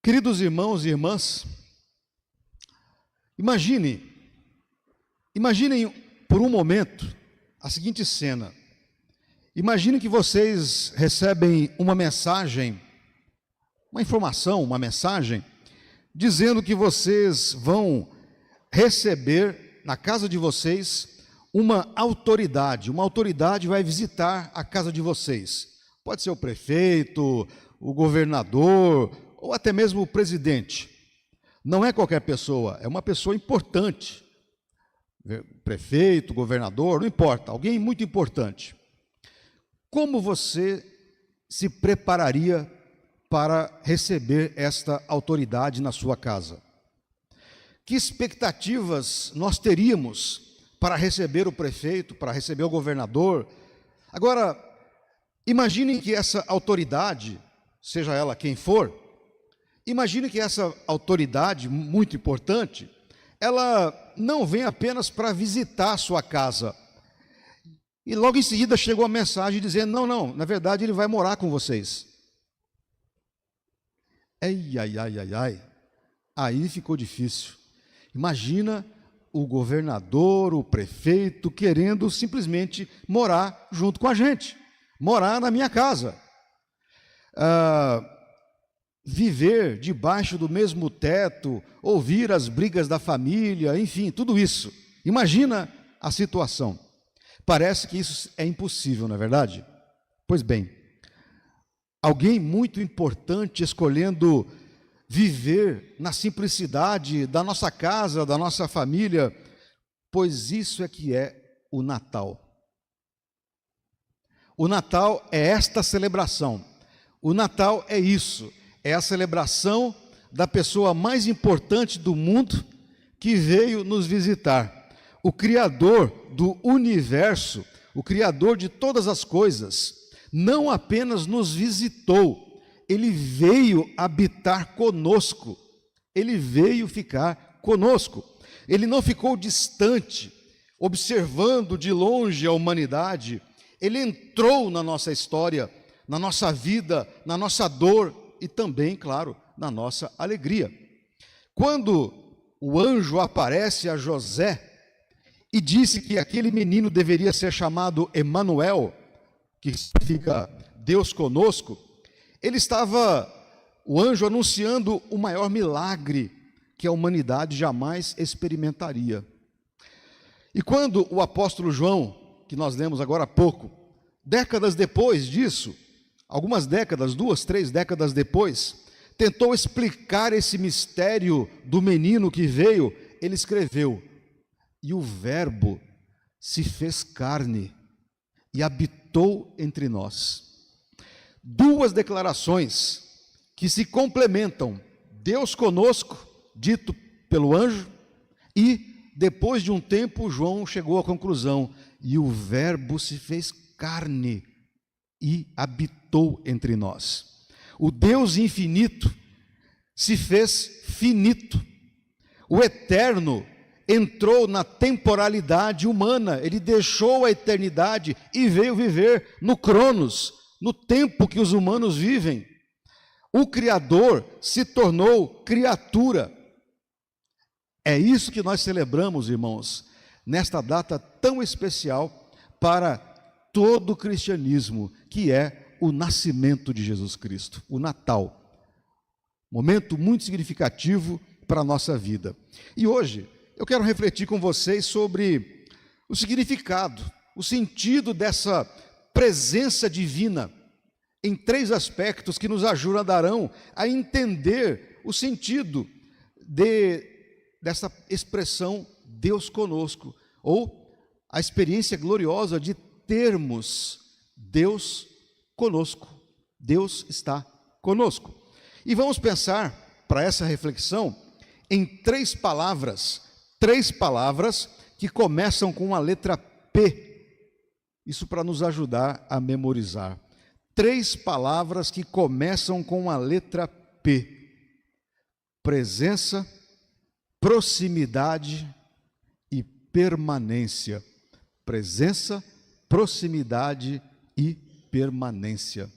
Queridos irmãos e irmãs, imaginem por um momento a seguinte cena. Imaginem que vocês recebem uma mensagem, uma informação, uma mensagem, dizendo que vocês vão receber na casa de vocês uma autoridade vai visitar a casa de vocês. Pode ser o prefeito, o governador ou até mesmo o presidente. Não é qualquer pessoa, é uma pessoa importante. Prefeito, governador, não importa, alguém muito importante. Como você se prepararia para receber esta autoridade na sua casa? Que expectativas nós teríamos para receber o prefeito, para receber o governador? Agora, imaginem que essa autoridade, seja ela quem for, imagine que essa autoridade muito importante, ela não vem apenas para visitar a sua casa. E logo em seguida chegou a mensagem dizendo, não, na verdade ele vai morar com vocês. Ai, aí ficou difícil. Imagina o governador, o prefeito, querendo simplesmente morar junto com a gente, morar na minha casa. Viver debaixo do mesmo teto, ouvir as brigas da família, enfim, tudo isso. Imagina a situação. Parece que isso é impossível, não é verdade? Pois bem, alguém muito importante escolhendo viver na simplicidade da nossa casa, da nossa família, pois isso é que é o Natal. O Natal é esta celebração. O Natal é isso. É a celebração da pessoa mais importante do mundo que veio nos visitar. O Criador do universo, o Criador de todas as coisas, não apenas nos visitou, Ele veio habitar conosco, Ele veio ficar conosco. Ele não ficou distante, observando de longe a humanidade. Ele entrou na nossa história, na nossa vida, na nossa dor, e também, claro, na nossa alegria. Quando o anjo aparece a José e disse que aquele menino deveria ser chamado Emanuel, que significa Deus conosco, o anjo anunciando o maior milagre que a humanidade jamais experimentaria. E quando o apóstolo João, que nós lemos agora há pouco, décadas depois disso, algumas décadas, 2, 3 décadas depois, tentou explicar esse mistério do menino que veio, ele escreveu: e o Verbo se fez carne e habitou entre nós. Duas declarações que se complementam: Deus conosco, dito pelo anjo, e depois de um tempo João chegou à conclusão: e o Verbo se fez carne e habitou entre nós. O Deus infinito se fez finito. O eterno entrou na temporalidade humana, ele deixou a eternidade e veio viver no Cronos, no tempo que os humanos vivem. O Criador se tornou criatura. É isso que nós celebramos, irmãos, nesta data tão especial para todo o cristianismo, que é o nascimento de Jesus Cristo, o Natal. Momento muito significativo para a nossa vida. E hoje eu quero refletir com vocês sobre o significado, o sentido dessa presença divina, em 3 aspectos que nos ajudarão a entender o sentido dessa expressão Deus conosco, ou a experiência gloriosa de termos Deus conosco. Deus está conosco. E vamos pensar, para essa reflexão, em 3 palavras que começam com a letra P. Isso para nos ajudar a memorizar. 3 palavras que começam com a letra P: presença, proximidade e permanência. Presença, proximidade e permanência.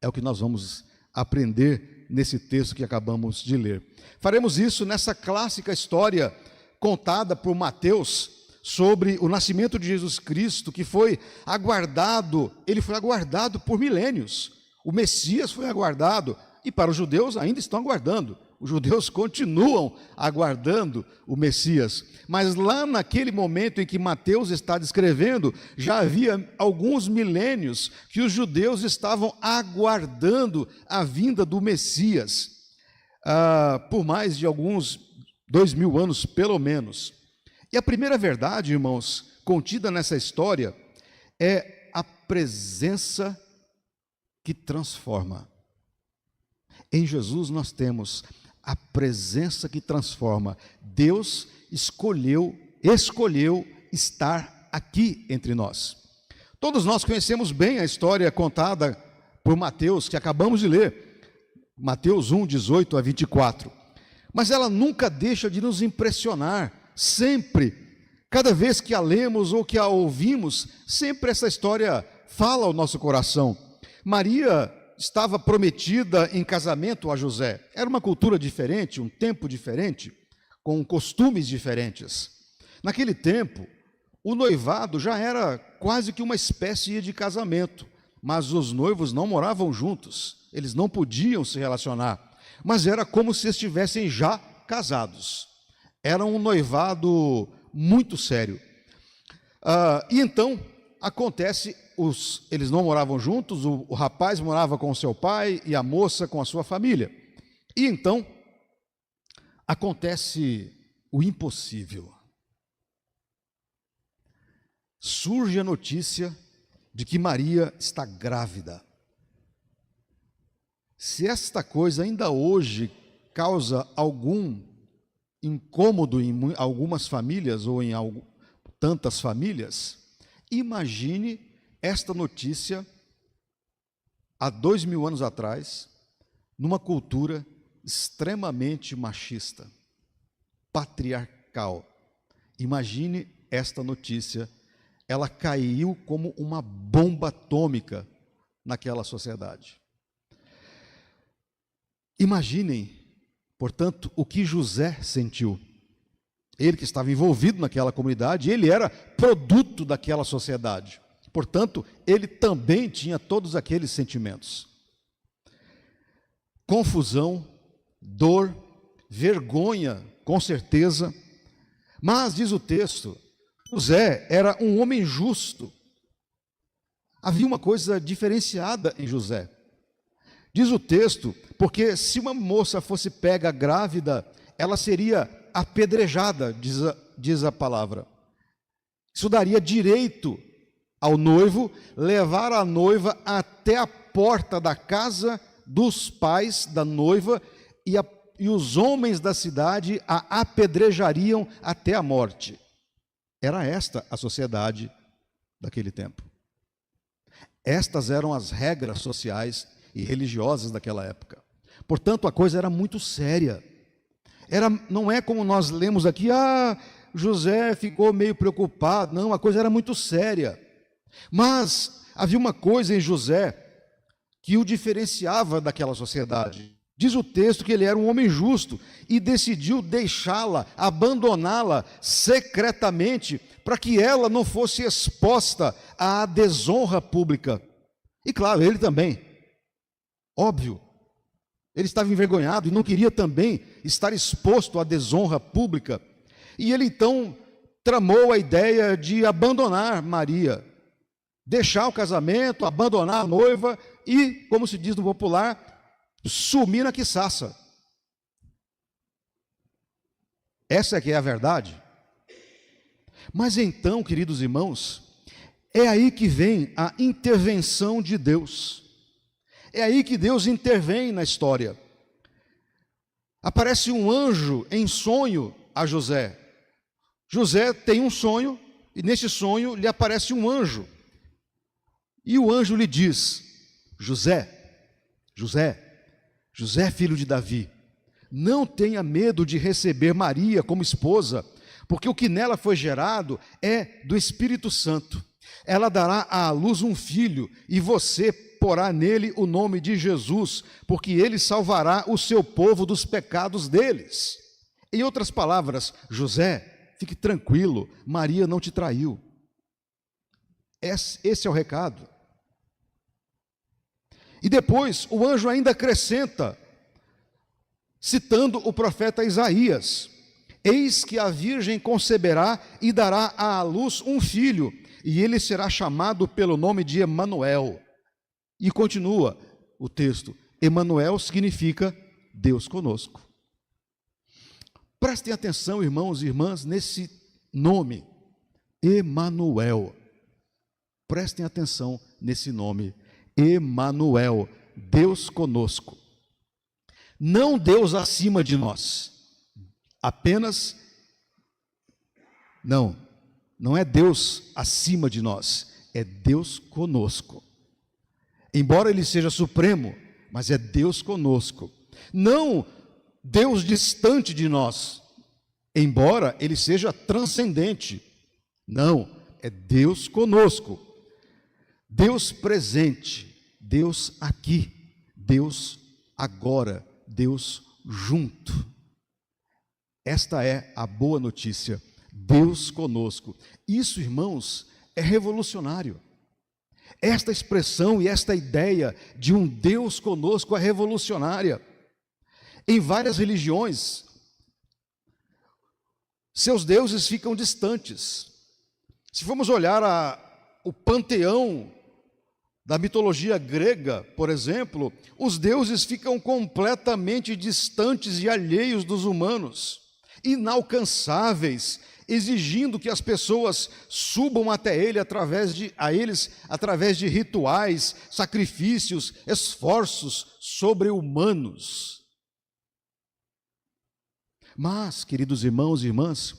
É o que nós vamos aprender nesse texto que acabamos de ler. Faremos isso nessa clássica história contada por Mateus sobre o nascimento de Jesus Cristo, que foi aguardado, ele foi aguardado por milênios. O Messias foi aguardado, e para os judeus ainda estão aguardando. Os judeus continuam aguardando o Messias. Mas lá naquele momento em que Mateus está descrevendo, já havia alguns milênios que os judeus estavam aguardando a vinda do Messias, por mais de alguns 2000 anos, pelo menos. E a primeira verdade, irmãos, contida nessa história, é a presença que transforma. Em Jesus nós temos a presença que transforma. Deus escolheu estar aqui entre nós. Todos nós conhecemos bem a história contada por Mateus, que acabamos de ler, Mateus 1, 18 a 24. Mas ela nunca deixa de nos impressionar, sempre, cada vez que a lemos ou que a ouvimos, sempre essa história fala ao nosso coração. Maria estava prometida em casamento a José. Era uma cultura diferente, um tempo diferente, com costumes diferentes. Naquele tempo, o noivado já era quase que uma espécie de casamento, mas os noivos não moravam juntos, eles não podiam se relacionar, mas era como se estivessem já casados. Era um noivado muito sério. E então acontece, eles não moravam juntos, o rapaz morava com o seu pai e a moça com a sua família. E então acontece o impossível. Surge a notícia de que Maria está grávida. Se esta coisa ainda hoje causa algum incômodo em algumas famílias ou em tantas famílias, imagine esta notícia há 2000 anos atrás, numa cultura extremamente machista, patriarcal. Imagine esta notícia, ela caiu como uma bomba atômica naquela sociedade. Imaginem, portanto, o que José sentiu. Ele que estava envolvido naquela comunidade, ele era produto daquela sociedade. Portanto, ele também tinha todos aqueles sentimentos. Confusão, dor, vergonha, com certeza. Mas, diz o texto, José era um homem justo. Havia uma coisa diferenciada em José. Diz o texto, porque se uma moça fosse pega grávida, ela seria apedrejada, diz a palavra. Isso daria direito ao noivo levar a noiva até a porta da casa dos pais da noiva e os homens da cidade a apedrejariam até a morte. Era esta a sociedade daquele tempo. Estas eram as regras sociais e religiosas daquela época. Portanto, a coisa era muito séria. Não é como nós lemos aqui, José ficou meio preocupado. Não, a coisa era muito séria. Mas havia uma coisa em José que o diferenciava daquela sociedade. Diz o texto que ele era um homem justo e decidiu deixá-la, abandoná-la secretamente, para que ela não fosse exposta à desonra pública. E claro, ele também. Óbvio, ele estava envergonhado e não queria também estar exposto à desonra pública. E ele então tramou a ideia de abandonar Maria, deixar o casamento, abandonar a noiva e, como se diz no popular, sumir na quiçaça. Essa é que é a verdade. Mas então, queridos irmãos, é aí que vem a intervenção de Deus. É aí que Deus intervém na história. Aparece um anjo em sonho a José. José tem um sonho e nesse sonho lhe aparece um anjo. E o anjo lhe diz: José, filho de Davi, não tenha medo de receber Maria como esposa, porque o que nela foi gerado é do Espírito Santo. Ela dará à luz um filho, e você porá nele o nome de Jesus, porque ele salvará o seu povo dos pecados deles. Em outras palavras, José, fique tranquilo, Maria não te traiu. Esse é o recado. E depois o anjo ainda acrescenta, citando o profeta Isaías: eis que a virgem conceberá e dará à luz um filho, e ele será chamado pelo nome de Emanuel. E continua o texto: Emanuel significa Deus conosco. Prestem atenção, irmãos e irmãs, nesse nome, Emanuel. Prestem atenção nesse nome, Emanuel, Deus conosco. Não Deus acima de nós, apenas, não é Deus acima de nós, é Deus conosco. Embora Ele seja supremo, mas é Deus conosco. Não Deus distante de nós, embora Ele seja transcendente. Não, é Deus conosco. Deus presente, Deus aqui, Deus agora, Deus junto. Esta é a boa notícia, Deus conosco. Isso, irmãos, é revolucionário. Esta expressão e esta ideia de um Deus conosco é revolucionária. Em várias religiões, seus deuses ficam distantes. Se formos olhar o panteão da mitologia grega, por exemplo, os deuses ficam completamente distantes e alheios dos humanos, inalcançáveis, exigindo que as pessoas subam até eles através de rituais, sacrifícios, esforços sobre-humanos. Mas, queridos irmãos e irmãs,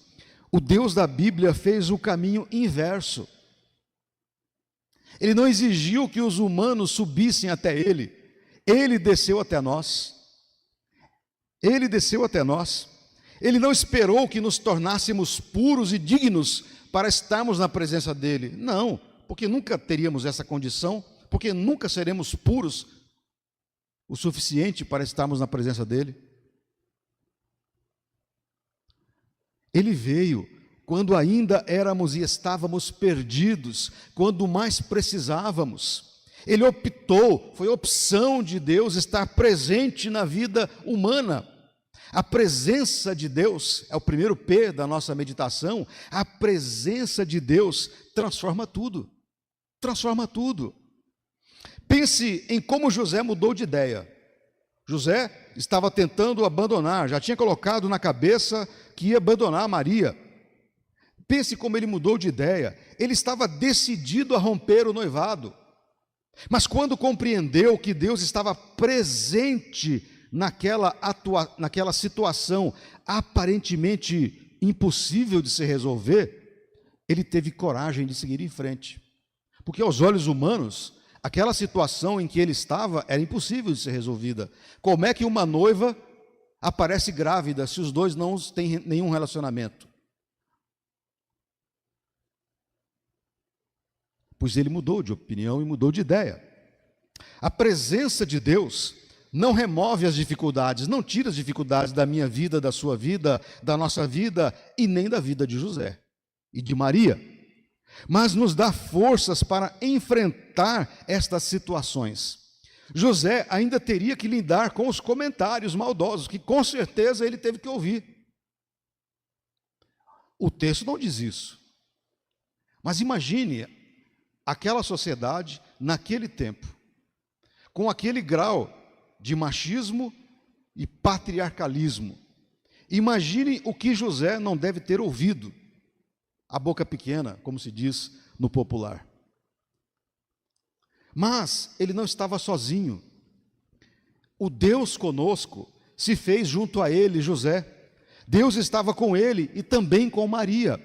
o Deus da Bíblia fez o caminho inverso. Ele não exigiu que os humanos subissem até Ele, Ele desceu até nós. Ele desceu até nós. Ele não esperou que nos tornássemos puros e dignos para estarmos na presença dEle. Não, porque nunca teríamos essa condição, porque nunca seremos puros o suficiente para estarmos na presença dEle. Ele veio quando ainda éramos e estávamos perdidos, quando mais precisávamos. Ele optou, foi opção de Deus estar presente na vida humana. A presença de Deus é o primeiro P da nossa meditação. A presença de Deus transforma tudo. Transforma tudo. Pense em como José mudou de ideia. José estava tentando abandonar, já tinha colocado na cabeça que ia abandonar Maria. Pense como ele mudou de ideia. Ele estava decidido a romper o noivado. Mas quando compreendeu que Deus estava presente naquela situação aparentemente impossível de se resolver, ele teve coragem de seguir em frente. Porque aos olhos humanos, aquela situação em que ele estava era impossível de ser resolvida. Como é que uma noiva aparece grávida se os dois não têm nenhum relacionamento? Pois ele mudou de opinião e mudou de ideia. A presença de Deus não remove as dificuldades, não tira as dificuldades da minha vida, da sua vida, da nossa vida e nem da vida de José e de Maria, mas nos dá forças para enfrentar estas situações. José ainda teria que lidar com os comentários maldosos, que com certeza ele teve que ouvir. O texto não diz isso, mas imagine aquela sociedade, naquele tempo, com aquele grau de machismo e patriarcalismo. Imagine o que José não deve ter ouvido, a boca pequena, como se diz no popular. Mas ele não estava sozinho. O Deus conosco se fez junto a ele, José. Deus estava com ele e também com Maria.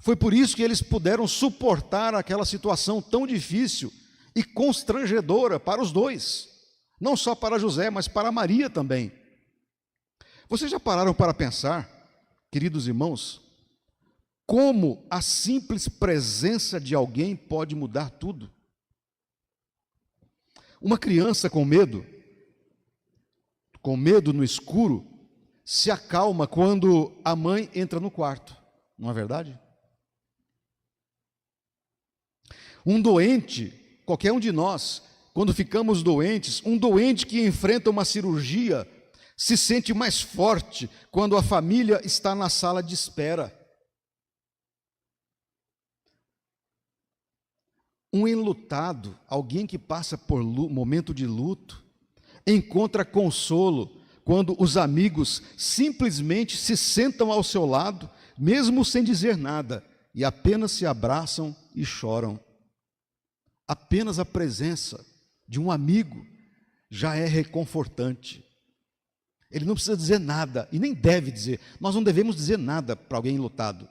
Foi por isso que eles puderam suportar aquela situação tão difícil e constrangedora para os dois. Não só para José, mas para Maria também. Vocês já pararam para pensar, queridos irmãos, Como a simples presença de alguém pode mudar tudo? Uma criança com medo no escuro, se acalma quando a mãe entra no quarto, não é verdade? Um doente, qualquer um de nós, quando ficamos doentes, um doente que enfrenta uma cirurgia, se sente mais forte quando a família está na sala de espera. Um enlutado, alguém que passa por momento de luto, encontra consolo quando os amigos simplesmente se sentam ao seu lado, mesmo sem dizer nada, e apenas se abraçam e choram. Apenas a presença de um amigo já é reconfortante. Ele não precisa dizer nada, e nem deve dizer. Nós não devemos dizer nada para alguém enlutado.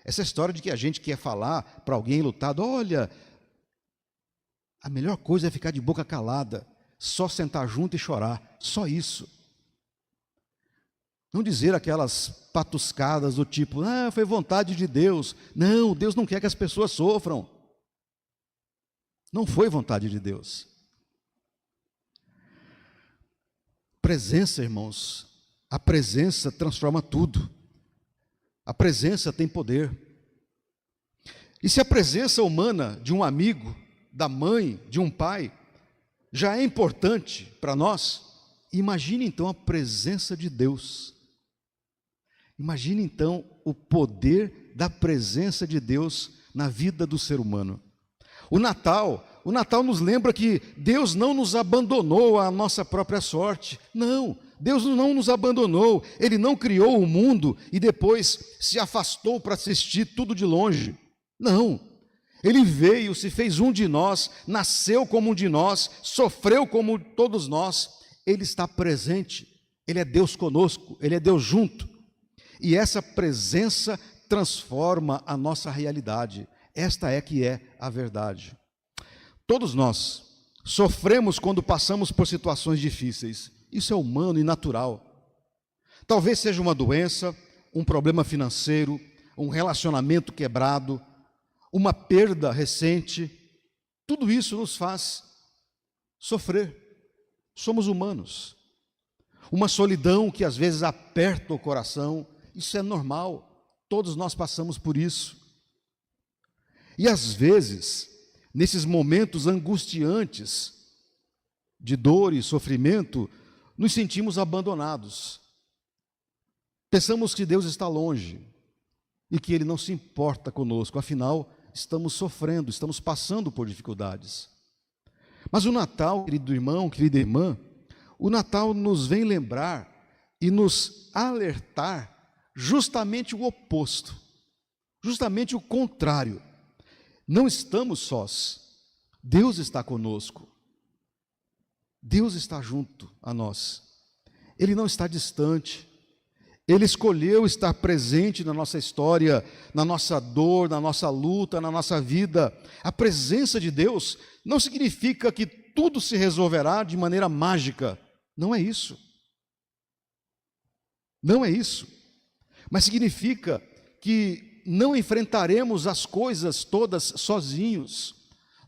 Essa história de que a gente quer falar para alguém enlutado, olha, a melhor coisa é ficar de boca calada, só sentar junto e chorar, só isso. Não dizer aquelas patuscadas do tipo, foi vontade de Deus. Não, Deus não quer que as pessoas sofram. Não foi vontade de Deus. Presença, irmãos, a presença transforma tudo. A presença tem poder. E se a presença humana de um amigo, da mãe, de um pai, já é importante para nós, imagine então a presença de Deus. Imagine então o poder da presença de Deus na vida do ser humano. O Natal nos lembra que Deus não nos abandonou à nossa própria sorte. Não, Deus não nos abandonou. Ele não criou o mundo e depois se afastou para assistir tudo de longe. Não. Ele veio, se fez um de nós, nasceu como um de nós, sofreu como todos nós. Ele está presente, Ele é Deus conosco, Ele é Deus junto. E essa presença transforma a nossa realidade. Esta é que é a verdade. Todos nós sofremos quando passamos por situações difíceis. Isso é humano e natural. Talvez seja uma doença, um problema financeiro, um relacionamento quebrado, uma perda recente, tudo isso nos faz sofrer. Somos humanos. Uma solidão que às vezes aperta o coração, isso é normal, todos nós passamos por isso. E às vezes, nesses momentos angustiantes de dor e sofrimento, nos sentimos abandonados. Pensamos que Deus está longe e que Ele não se importa conosco, afinal, estamos sofrendo, estamos passando por dificuldades. Mas o Natal, querido irmão, querida irmã, o Natal nos vem lembrar e nos alertar justamente o oposto, justamente o contrário. Não estamos sós, Deus está conosco, Deus está junto a nós, Ele não está distante. Ele escolheu estar presente na nossa história, na nossa dor, na nossa luta, na nossa vida. A presença de Deus não significa que tudo se resolverá de maneira mágica. Não é isso. Não é isso. Mas significa que não enfrentaremos as coisas todas sozinhos.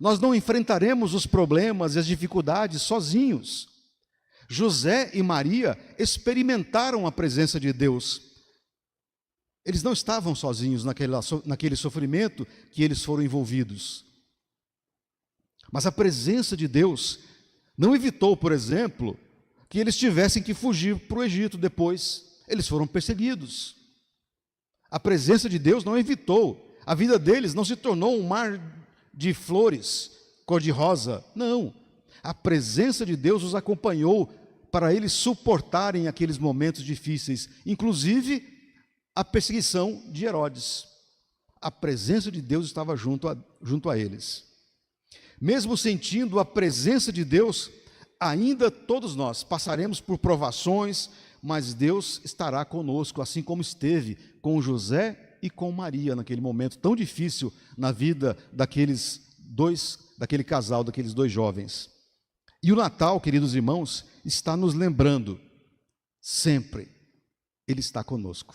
Nós não enfrentaremos os problemas e as dificuldades sozinhos. José e Maria experimentaram a presença de Deus. Eles não estavam sozinhos naquele sofrimento que eles foram envolvidos. Mas a presença de Deus não evitou, por exemplo, que eles tivessem que fugir para o Egito depois. Eles foram perseguidos. A presença de Deus não evitou. A vida deles não se tornou um mar de flores, cor-de-rosa. Não. A presença de Deus os acompanhou para eles suportarem aqueles momentos difíceis, inclusive a perseguição de Herodes. A presença de Deus estava junto a eles. Mesmo sentindo a presença de Deus, ainda todos nós passaremos por provações, mas Deus estará conosco, assim como esteve com José e com Maria naquele momento tão difícil na vida daquele casal, daqueles dois jovens. E o Natal, queridos irmãos, está nos lembrando, sempre, Ele está conosco.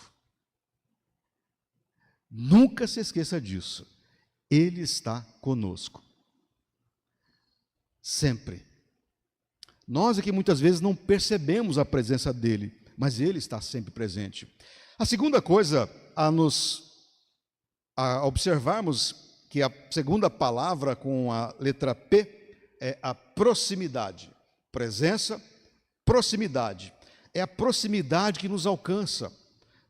Nunca se esqueça disso. Ele está conosco. Sempre. Nós aqui muitas vezes não percebemos a presença dele, mas ele está sempre presente. A segunda coisa a observarmos, que a segunda palavra com a letra P é a proximidade. Presença, proximidade. É a proximidade que nos alcança.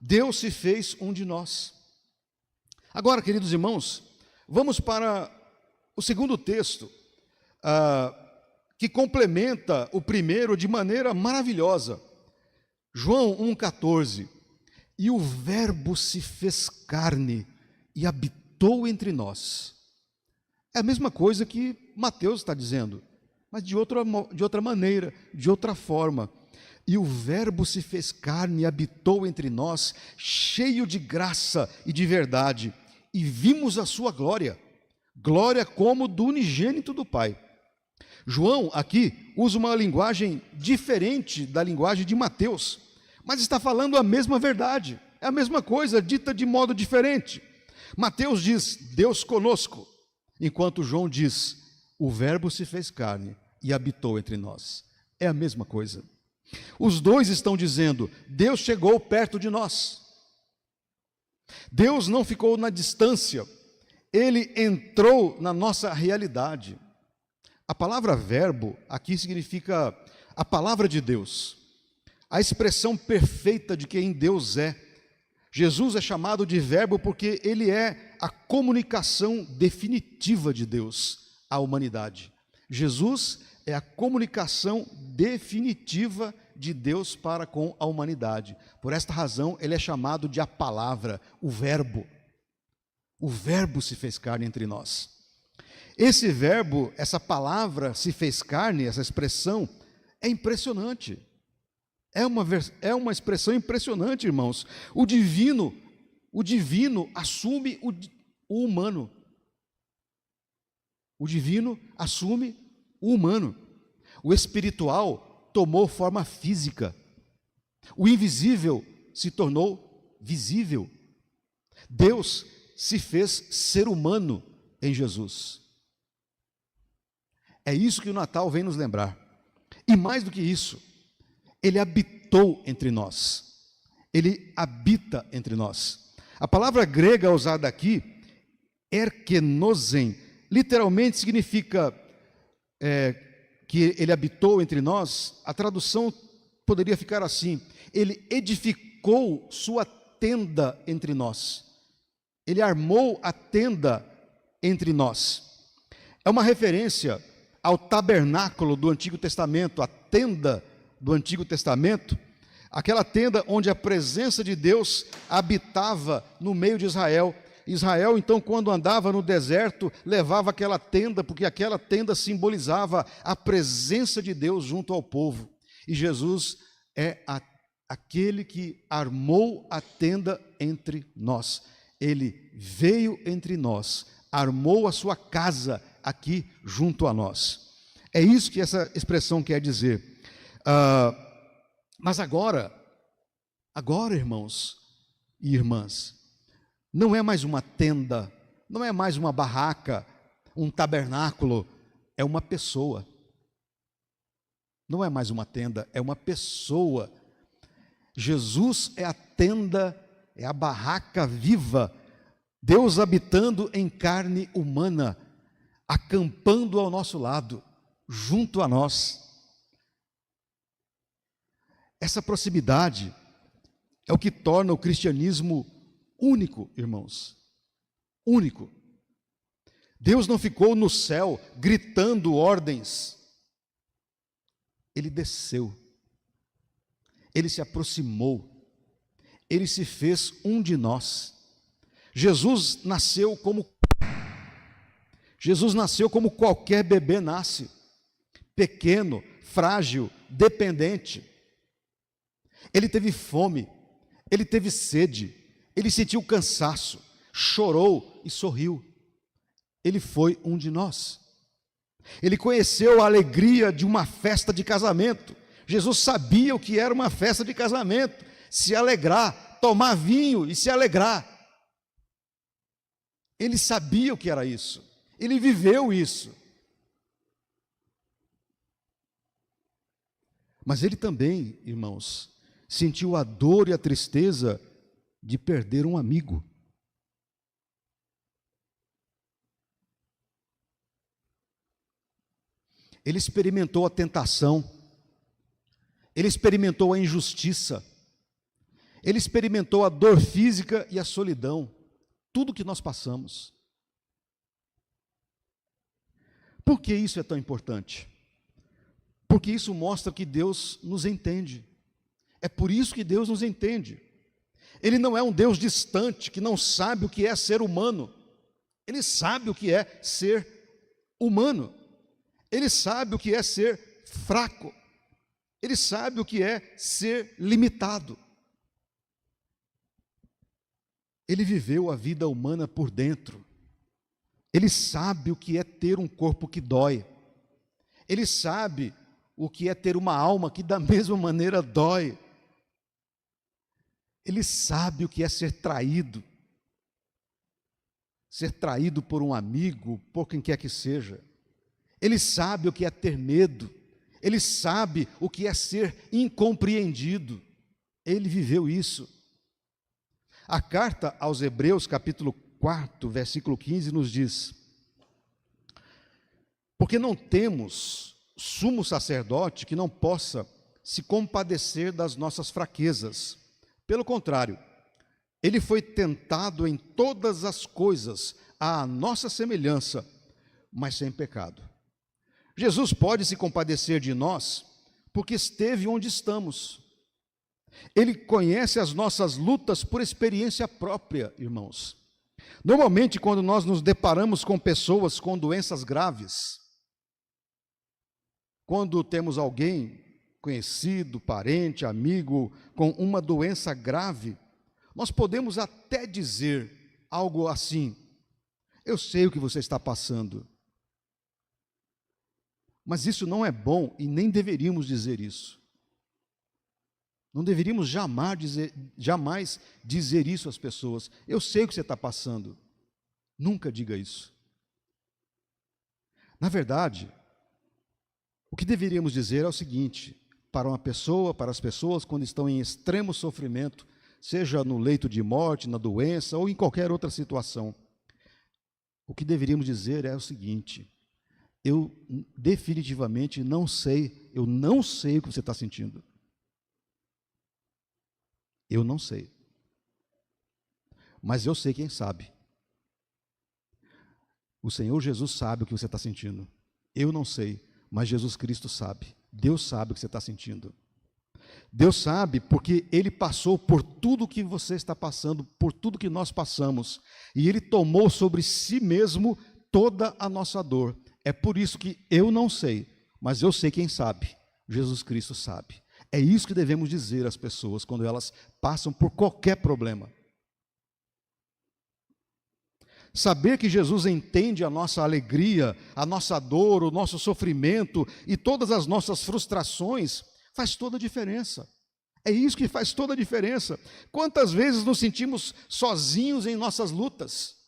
Deus se fez um de nós. Agora, queridos irmãos, vamos para o segundo texto, que complementa o primeiro de maneira maravilhosa. João 1,14. E o Verbo se fez carne e habitou entre nós. É a mesma coisa que Mateus está dizendo, mas de outra maneira, de outra forma. E o Verbo se fez carne e habitou entre nós, cheio de graça e de verdade, e vimos a sua glória, glória como do unigênito do Pai. João aqui usa uma linguagem diferente da linguagem de Mateus, mas está falando a mesma verdade, é a mesma coisa, dita de modo diferente. Mateus diz, Deus conosco, enquanto João diz, o Verbo se fez carne e habitou entre nós. É a mesma coisa. Os dois estão dizendo, Deus chegou perto de nós. Deus não ficou na distância, Ele entrou na nossa realidade. A palavra verbo aqui significa a palavra de Deus, a expressão perfeita de quem Deus é. Jesus é chamado de verbo porque Ele é a comunicação definitiva de Deus à humanidade. Jesus é a comunicação definitiva de Deus para com a humanidade. Por esta razão, Ele é chamado de a palavra, o verbo. O verbo se fez carne entre nós. Esse verbo, essa palavra se fez carne, essa expressão, é impressionante. É uma expressão impressionante, irmãos. O divino assume o humano. O divino assume o humano. O espiritual tomou forma física. O invisível se tornou visível. Deus se fez ser humano em Jesus. É isso que o Natal vem nos lembrar. E mais do que isso, Ele habitou entre nós. Ele habita entre nós. A palavra grega usada aqui, erkenosen, literalmente significa que Ele habitou entre nós. A tradução poderia ficar assim: Ele edificou sua tenda entre nós. Ele armou a tenda entre nós. É uma referência ao tabernáculo do Antigo Testamento, a tenda do Antigo Testamento, aquela tenda onde a presença de Deus habitava no meio de Israel. Israel, então, quando andava no deserto, levava aquela tenda, porque aquela tenda simbolizava a presença de Deus junto ao povo. E Jesus é aquele que armou a tenda entre nós. Ele veio entre nós, armou a sua casa aqui junto a nós. É isso que essa expressão quer dizer. Mas agora, irmãos e irmãs, não é mais uma tenda, não é mais uma barraca, um tabernáculo, é uma pessoa. Não é mais uma tenda, é uma pessoa. Jesus é a tenda, é a barraca viva, Deus habitando em carne humana, acampando ao nosso lado, junto a nós. Essa proximidade é o que torna o cristianismo único, irmãos. Único. Deus não ficou no céu gritando ordens. Ele desceu. Ele se aproximou. Ele se fez um de nós. Jesus nasceu como qualquer bebê nasce. Pequeno, frágil, dependente. Ele teve fome, ele teve sede, ele sentiu cansaço, chorou e sorriu. Ele foi um de nós. Ele conheceu a alegria de uma festa de casamento. Jesus sabia o que era uma festa de casamento, se alegrar, tomar vinho e se alegrar. Ele sabia o que era isso. Ele viveu isso. Mas ele também, irmãos, sentiu a dor e a tristeza de perder um amigo. Ele experimentou a tentação, ele experimentou a injustiça, ele experimentou a dor física e a solidão, tudo que nós passamos. Por que isso é tão importante? Porque isso mostra que Deus nos entende. É por isso que Deus nos entende. Ele não é um Deus distante, que não sabe o que é ser humano. Ele sabe o que é ser humano. Ele sabe o que é ser fraco. Ele sabe o que é ser limitado. Ele viveu a vida humana por dentro. Ele sabe o que é ter um corpo que dói. Ele sabe o que é ter uma alma que da mesma maneira dói. Ele sabe o que é ser traído. Ser traído por um amigo, por quem quer que seja. Ele sabe o que é ter medo. Ele sabe o que é ser incompreendido. Ele viveu isso. A carta aos Hebreus, capítulo 4, versículo 15, nos diz: porque não temos sumo sacerdote que não possa se compadecer das nossas fraquezas. Pelo contrário, ele foi tentado em todas as coisas, à nossa semelhança, mas sem pecado. Jesus pode se compadecer de nós, porque esteve onde estamos. Ele conhece as nossas lutas por experiência própria, irmãos. Normalmente, quando nós nos deparamos com pessoas com doenças graves, quando temos alguém conhecido, parente, amigo, com uma doença grave, nós podemos até dizer algo assim: eu sei o que você está passando. Mas isso não é bom e nem deveríamos dizer isso. Não deveríamos jamais dizer isso às pessoas. Eu sei o que você está passando. Nunca diga isso. Na verdade, o que deveríamos dizer é o seguinte: para uma pessoa, para as pessoas quando estão em extremo sofrimento, seja no leito de morte, na doença ou em qualquer outra situação, o que deveríamos dizer é o seguinte: eu definitivamente não sei, eu não sei o que você está sentindo. Eu não sei. Mas eu sei quem sabe. O Senhor Jesus sabe o que você está sentindo. Eu não sei, mas Jesus Cristo sabe. Deus sabe o que você está sentindo. Deus sabe porque Ele passou por tudo que você está passando, por tudo que nós passamos. E Ele tomou sobre si mesmo toda a nossa dor. É por isso que eu não sei, mas eu sei quem sabe. Jesus Cristo sabe. É isso que devemos dizer às pessoas quando elas passam por qualquer problema. Saber que Jesus entende a nossa alegria, a nossa dor, o nosso sofrimento e todas as nossas frustrações faz toda a diferença. É isso que faz toda a diferença. Quantas vezes nos sentimos sozinhos em nossas lutas?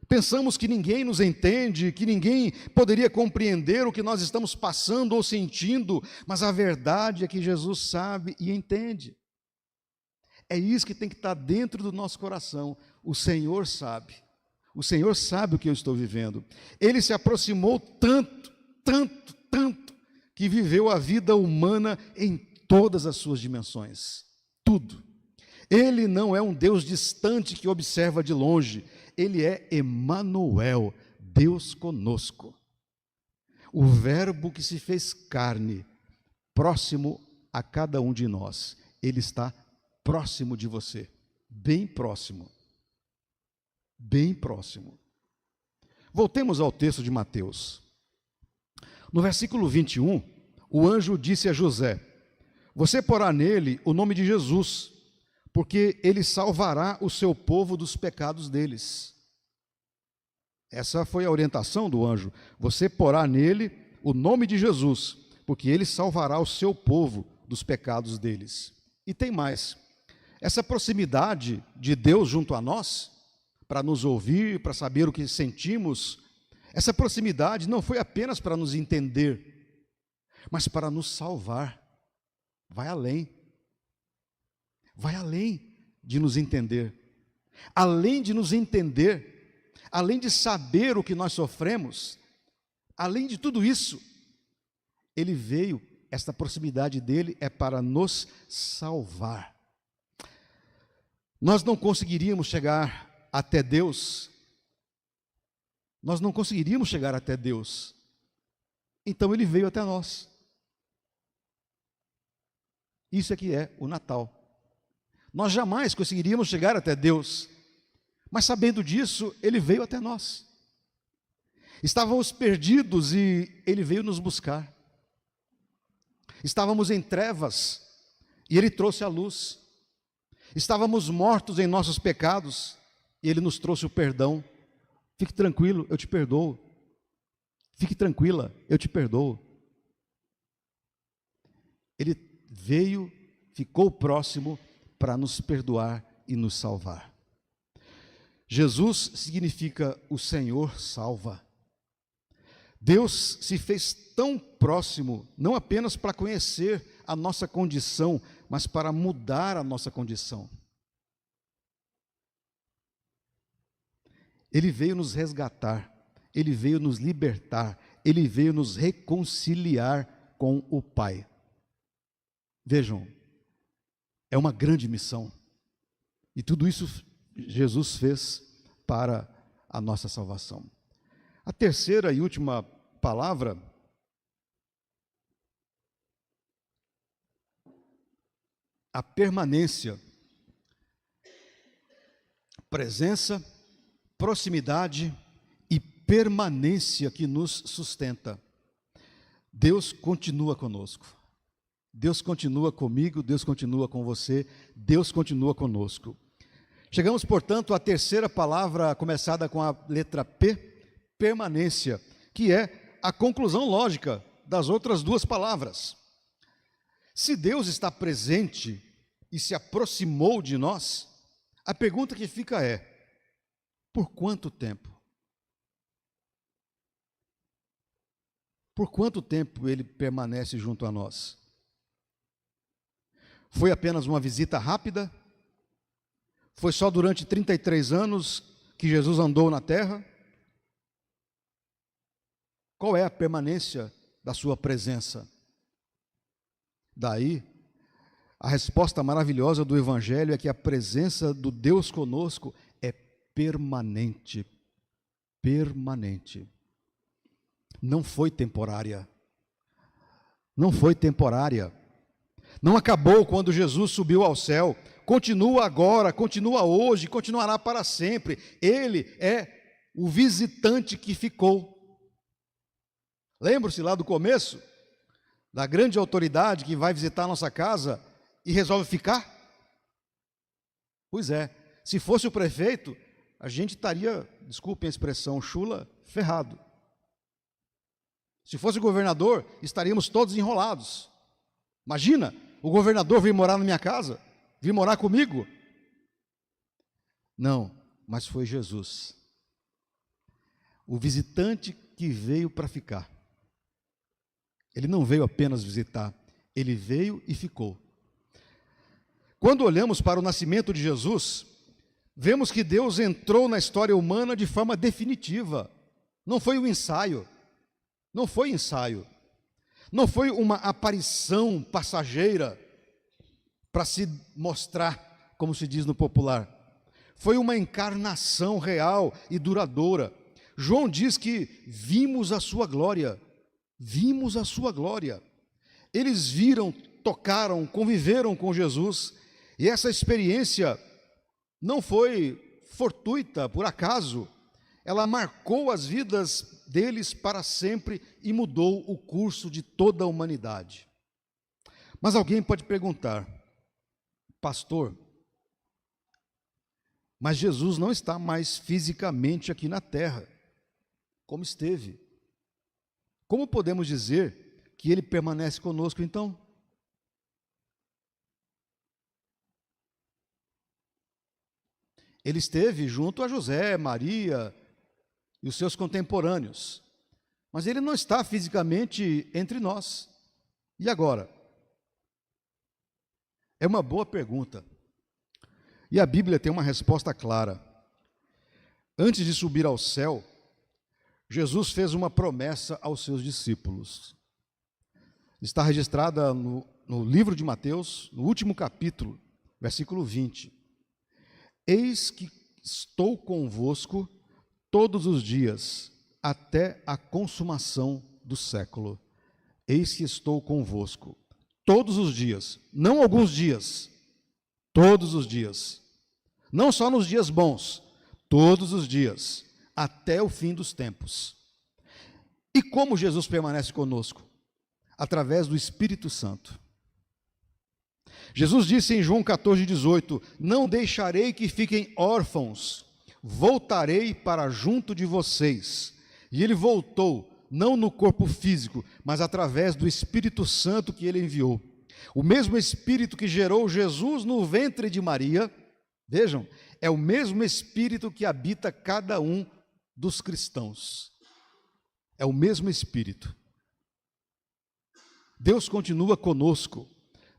Pensamos que ninguém nos entende, que ninguém poderia compreender o que nós estamos passando ou sentindo, mas a verdade é que Jesus sabe e entende. É isso que tem que estar dentro do nosso coração. O Senhor sabe. O Senhor sabe o que eu estou vivendo. Ele se aproximou tanto, que viveu a vida humana em todas as suas dimensões. Tudo. Ele não é um Deus distante que observa de longe. Ele é Emanuel, Deus conosco. O Verbo que se fez carne, próximo a cada um de nós. Ele está próximo de você, bem próximo. Bem próximo. Voltemos ao texto de Mateus. No versículo 21, o anjo disse a José: você porá nele o nome de Jesus, porque ele salvará o seu povo dos pecados deles. Essa foi a orientação do anjo. Você porá nele o nome de Jesus, porque ele salvará o seu povo dos pecados deles. E tem mais. essa proximidade de Deus junto a nós, para nos ouvir, para saber o que sentimos, essa proximidade não foi apenas para nos entender, mas para nos salvar. Vai além de nos entender. Além de nos entender, além de saber o que nós sofremos, além de tudo isso, ele veio, esta proximidade dele é para nos salvar. Nós não conseguiríamos chegar até Deus, então ele veio até nós. Isso é que é o Natal. Nós jamais conseguiríamos chegar até Deus, mas sabendo disso, ele veio até nós. Estávamos perdidos e ele veio nos buscar. Estávamos em trevas e ele trouxe a luz. Estávamos mortos em nossos pecados e ele nos trouxe o perdão. Fique tranquilo, eu te perdoo. Fique tranquila, eu te perdoo. Ele veio, ficou próximo para nos perdoar e nos salvar. Jesus significa o Senhor salva. Deus se fez tão próximo, não apenas para conhecer a nossa condição, mas para mudar a nossa condição. Ele veio nos resgatar, ele veio nos libertar, ele veio nos reconciliar com o Pai. Vejam, é uma grande missão. E tudo isso Jesus fez para a nossa salvação. A terceira e última palavra a permanência, presença, proximidade e permanência que nos sustenta. Deus continua conosco. Deus continua comigo, Deus continua com você, Deus continua conosco. Chegamos, portanto, à terceira palavra, começada com a letra P, permanência, que é a conclusão lógica das outras duas palavras. Se Deus está presente e se aproximou de nós, a pergunta que fica é: por quanto tempo? Por quanto tempo ele permanece junto a nós? Foi apenas uma visita rápida? Foi só durante 33 anos que Jesus andou na terra? Qual é a permanência da sua presença? Daí, a resposta maravilhosa do Evangelho é que a presença do Deus conosco é permanente. Permanente. Não foi temporária. Não foi temporária. Não acabou quando Jesus subiu ao céu. Continua agora, continua hoje, continuará para sempre. Ele é o visitante que ficou. Lembre-se lá do começo, da grande autoridade que vai visitar a nossa casa e resolve ficar? Pois é, se fosse o prefeito, a gente estaria, desculpem a expressão chula, ferrado. Se fosse o governador, estaríamos todos enrolados. Imagina, o governador vir morar na minha casa, vir morar comigo. Não, mas foi Jesus, o visitante que veio para ficar. Ele não veio apenas visitar, ele veio e ficou. Quando olhamos para o nascimento de Jesus, vemos que Deus entrou na história humana de forma definitiva. Não foi um ensaio, não foi ensaio, não foi uma aparição passageira para se mostrar, como se diz no popular. Foi uma encarnação real e duradoura. João diz que vimos a sua glória. Vimos a sua glória. Eles viram, tocaram, conviveram com Jesus, e essa experiência não foi fortuita, por acaso. Ela marcou as vidas deles para sempre e mudou o curso de toda a humanidade. Mas alguém pode perguntar: pastor, mas Jesus não está mais fisicamente aqui na terra, como esteve. Como podemos dizer que ele permanece conosco então? Ele esteve junto a José, Maria e os seus contemporâneos, mas ele não está fisicamente entre nós. E agora? É uma boa pergunta. E a Bíblia tem uma resposta clara. Antes de subir ao céu, Jesus fez uma promessa aos seus discípulos. Está registrada no livro de Mateus, no último capítulo, versículo 20. Eis que estou convosco todos os dias, até a consumação do século. Eis que estou convosco todos os dias, não alguns dias, todos os dias. Não só nos dias bons, todos os dias, até o fim dos tempos. E como Jesus permanece conosco? Através do Espírito Santo. Jesus disse em João 14,18: não deixarei que fiquem órfãos, voltarei para junto de vocês. E ele voltou, não no corpo físico, mas através do Espírito Santo que ele enviou. O mesmo Espírito que gerou Jesus no ventre de Maria, vejam, é o mesmo Espírito que habita cada um dos cristãos. É o mesmo Espírito. Deus continua conosco,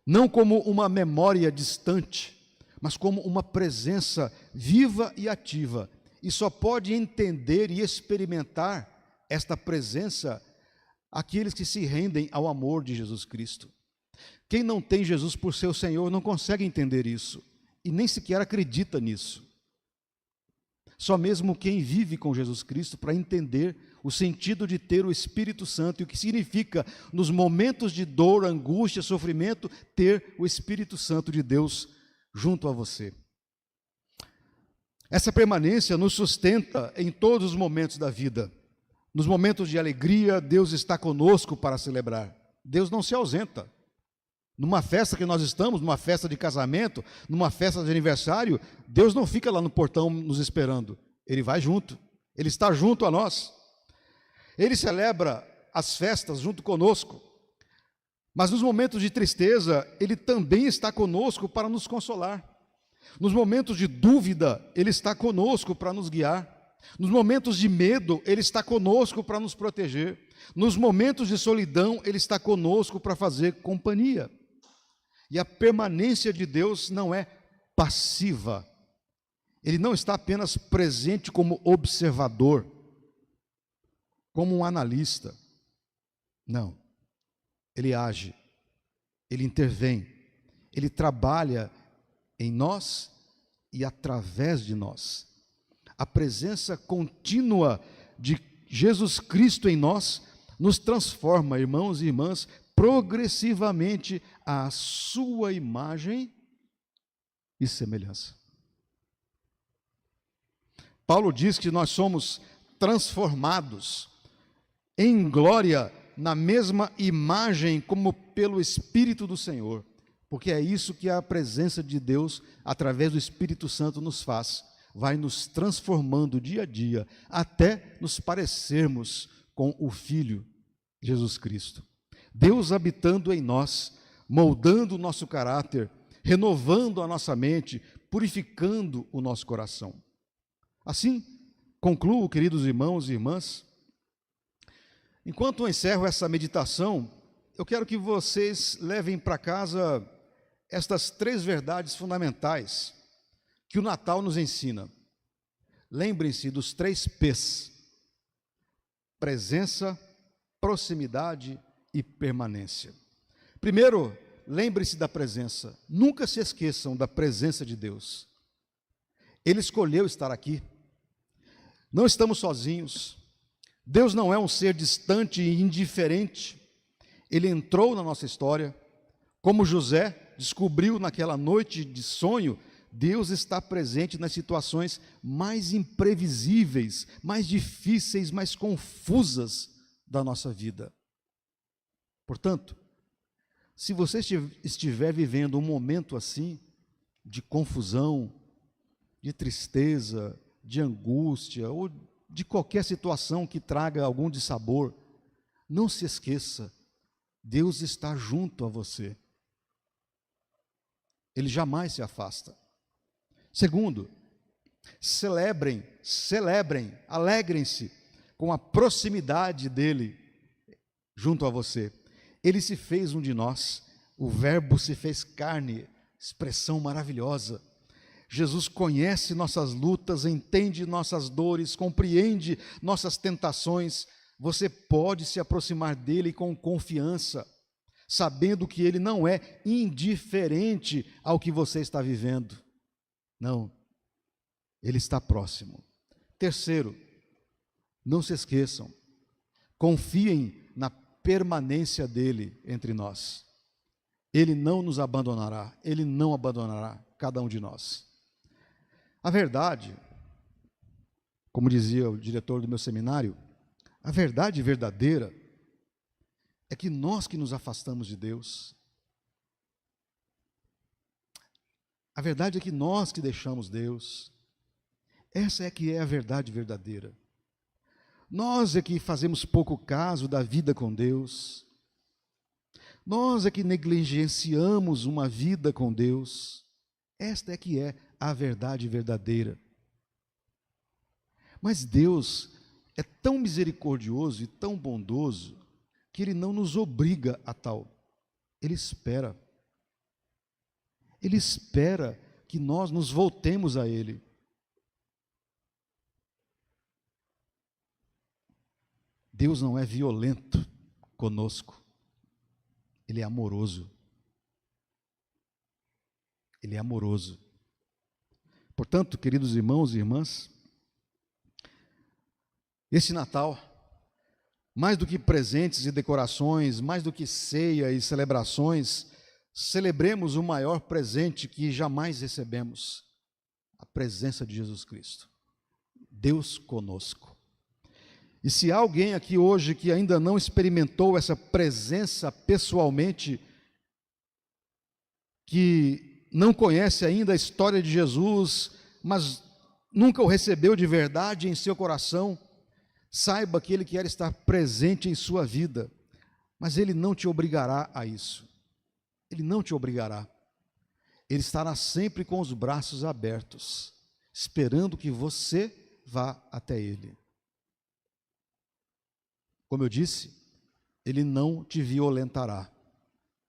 não como uma memória distante, mas como uma presença viva e ativa. E só pode entender e experimentar esta presença aqueles que se rendem ao amor de Jesus Cristo. Quem não tem Jesus por seu Senhor não consegue entender isso, e nem sequer acredita nisso. Só mesmo quem vive com Jesus Cristo para entender o sentido de ter o Espírito Santo e o que significa, nos momentos de dor, angústia, sofrimento, ter o Espírito Santo de Deus junto a você. Essa permanência nos sustenta em todos os momentos da vida. Nos momentos de alegria, Deus está conosco para celebrar. Deus não se ausenta. Numa festa que nós estamos, numa festa de casamento, numa festa de aniversário, Deus não fica lá no portão nos esperando. Ele vai junto. Ele está junto a nós. Ele celebra as festas junto conosco. Mas nos momentos de tristeza, Ele também está conosco para nos consolar. Nos momentos de dúvida, Ele está conosco para nos guiar. Nos momentos de medo, Ele está conosco para nos proteger. Nos momentos de solidão, Ele está conosco para fazer companhia. E a permanência de Deus não é passiva. Ele não está apenas presente como observador, como um analista. Não. Ele age, Ele intervém, Ele trabalha em nós e através de nós. A presença contínua de Jesus Cristo em nós nos transforma, irmãos e irmãs, progressivamente à sua imagem e semelhança. Paulo diz que nós somos transformados em glória na mesma imagem como pelo Espírito do Senhor, porque é isso que a presença de Deus, através do Espírito Santo, nos faz, vai nos transformando dia a dia, até nos parecermos com o Filho, Jesus Cristo. Deus habitando em nós, moldando o nosso caráter, renovando a nossa mente, purificando o nosso coração. Assim, concluo, queridos irmãos e irmãs, enquanto eu encerro essa meditação, eu quero que vocês levem para casa estas 3 verdades fundamentais que o Natal nos ensina. Lembrem-se dos 3 P's: presença, proximidade e permanência. Primeiro, lembre-se da presença. Nunca se esqueçam da presença de Deus. Ele escolheu estar aqui. Não estamos sozinhos. Deus não é um ser distante e indiferente. Ele entrou na nossa história. Como José descobriu naquela noite de sonho, Deus está presente nas situações mais imprevisíveis, mais difíceis, mais confusas da nossa vida. Portanto, se você estiver vivendo um momento assim, de confusão, de tristeza, de angústia, ou de qualquer situação que traga algum dissabor, não se esqueça, Deus está junto a você. Ele jamais se afasta. Segundo, Celebrem, alegrem-se com a proximidade dele junto a você. Ele se fez um de nós, o Verbo se fez carne, expressão maravilhosa. Jesus conhece nossas lutas, entende nossas dores, compreende nossas tentações. Você pode se aproximar dele com confiança, sabendo que ele não é indiferente ao que você está vivendo. Não, ele está próximo. Terceiro, não se esqueçam, confiem na permanência dele entre nós. Ele não nos abandonará, ele não abandonará cada um de nós. A verdade, como dizia o diretor do meu seminário, a verdade verdadeira é que nós que nos afastamos de Deus, a verdade é que nós que deixamos Deus, essa é que é a verdade verdadeira. Nós é que fazemos pouco caso da vida com Deus, nós é que negligenciamos uma vida com Deus, esta é que é a verdade verdadeira. Mas Deus é tão misericordioso e tão bondoso que Ele não nos obriga a tal. Ele espera. Ele espera que nós nos voltemos a Ele. Deus não é violento conosco. Ele é amoroso. Ele é amoroso. Portanto, queridos irmãos e irmãs, esse Natal, mais do que presentes e decorações, mais do que ceia e celebrações, celebremos o maior presente que jamais recebemos, a presença de Jesus Cristo, Deus conosco. E se há alguém aqui hoje que ainda não experimentou essa presença pessoalmente, que não conhece ainda a história de Jesus, mas nunca o recebeu de verdade em seu coração, saiba que Ele quer estar presente em sua vida, mas Ele não te obrigará a isso. Ele não te obrigará. Ele estará sempre com os braços abertos, esperando que você vá até Ele. Como eu disse, Ele não te violentará.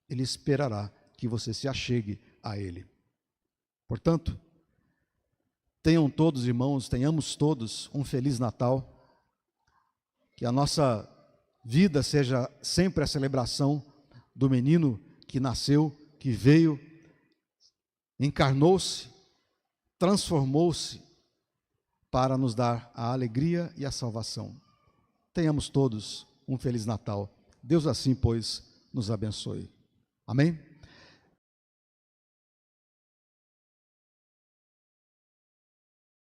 Ele esperará que você se achegue a Ele. Portanto, tenham todos, irmãos, tenhamos todos um Feliz Natal. Que a nossa vida seja sempre a celebração do menino que nasceu, que veio, encarnou-se, transformou-se para nos dar a alegria e a salvação. Tenhamos todos um Feliz Natal. Deus assim, pois, nos abençoe. Amém?